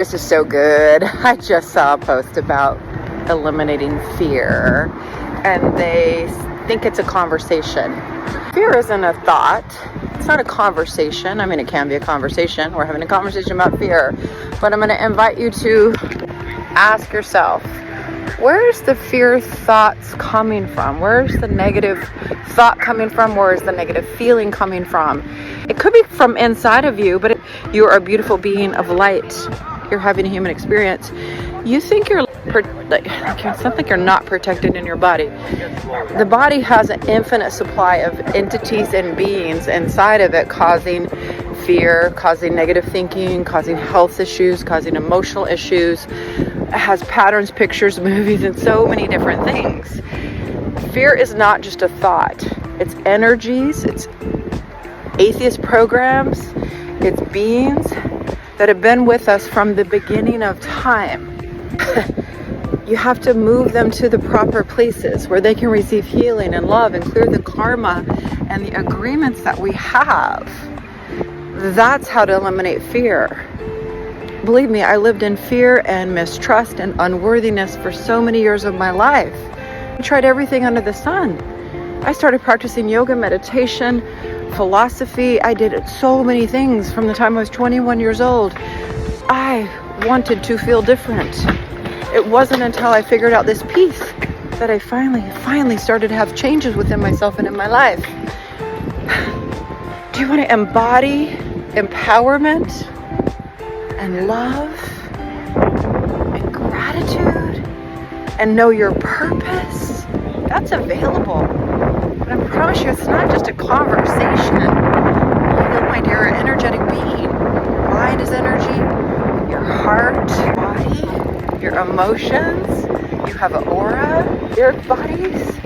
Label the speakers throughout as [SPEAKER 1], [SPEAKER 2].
[SPEAKER 1] This is so good. I just saw a post about eliminating fear, and they think it's a conversation. Fear isn't a thought. It's not a conversation. I mean, it can be a conversation. We're having a conversation about fear, but I'm going to invite you to ask yourself, where's the fear thoughts coming from? Where's the negative thought coming from? Where's the negative feeling coming from? It could be from inside of you, but you are a beautiful being of light. You're having a human experience. You think you're something you're not protected in your body. The body has an infinite supply of entities and beings inside of it, causing fear, causing negative thinking, causing health issues, causing emotional issues. It has patterns, pictures, movies, and so many different things. Fear is not just a thought. It's energies, it's atheist programs, it's beings that have been with us from the beginning of time. You have to move them to the proper places where they can receive healing and love and clear the karma and the agreements that we have. That's how to eliminate fear. Believe me, I lived in fear and mistrust and unworthiness for so many years of my life. I tried everything under the sun. I started practicing yoga, meditation, philosophy. I did so many things from the time I was 21 years old. I wanted to feel different. It wasn't until I figured out this piece that I finally started to have changes within myself and in my life. Do you want to embody empowerment and love and gratitude and know your purpose? That's available. But I promise you, it's not just a conversation. You, my dear, are an energetic being. Your mind is energy, your heart, body, your emotions, you have an aura, your bodies,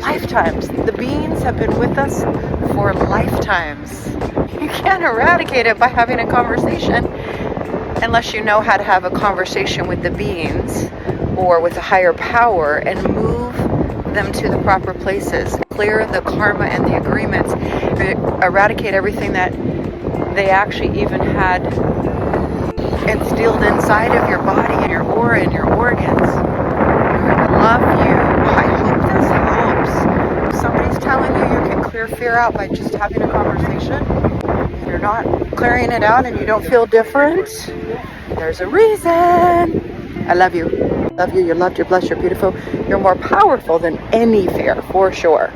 [SPEAKER 1] lifetimes. The beings have been with us for lifetimes. You can't eradicate it by having a conversation unless you know how to have a conversation with the beings or with a higher power and move them to the proper places, clear the karma and the agreements, eradicate everything that they actually even had instilled inside of your body and your aura and your organs. I love you. I hope this helps. If somebody's telling you you can clear fear out by just having a conversation, and you're not clearing it out and you don't feel different, there's a reason. I love you. Love you. You're loved. You're blessed. You're beautiful. You're more powerful than any fear, for sure.